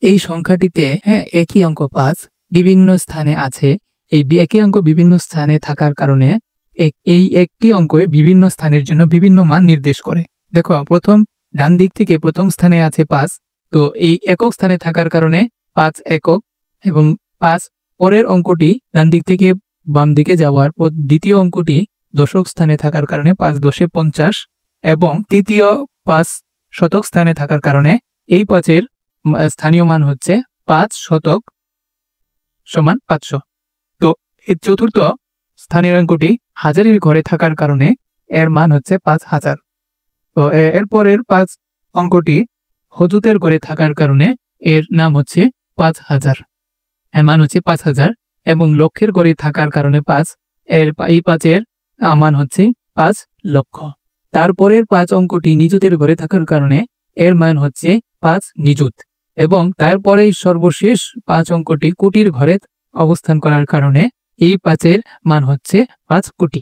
এই সংখ্যাটিতে একই অঙ্ক 5 বিভিন্ন স্থানে আছে। এই একই অঙ্ক বিভিন্ন স্থানে থাকার কারণে এই একটি অঙ্কে বিভিন্ন স্থানের জন্য বিভিন্ন মান নির্দেশ করে। দেখো প্রথম ডান দিক থেকে প্রথম স্থানে আছে 5, তো এই একক স্থানে থাকার কারণে 5 একক, এবং 5 পরের অঙ্কটি ডান দিক থেকে বাম দিকে যাওয়ার পর দ্বিতীয় অঙ্কটি দশক স্থানে থাকার কারণে 5 10 50, এবং তৃতীয় 5 শতক স্থানে থাকার কারণে এই 5-এর স্থানীয় মান হচ্ছে 5 শতক সমান 500। তো এই চতুর্থ স্থানীয় অঙ্কটি হাজারের ঘরে থাকার কারণে এর মান হচ্ছে 5000। তো এরপরের 5 অঙ্কটি হজুতের ঘরে থাকার কারণে এর নাম হচ্ছে 5000, এর মান হচ্ছে 5000, এবং লক্ষের ঘরে থাকার কারণে 5 এই 5-এর মান হচ্ছে 5 লক্ষ। তারপরের 5 অঙ্কটি নিযুতের ঘরে থাকার কারণে এর মান হচ্ছে 5 নিযুত, এবং তারপরে সর্বশেষ 5 অঙ্কটি কোটির ঘরে অবস্থান করার কারণে এই 5-এর মান হচ্ছে 5 কোটি।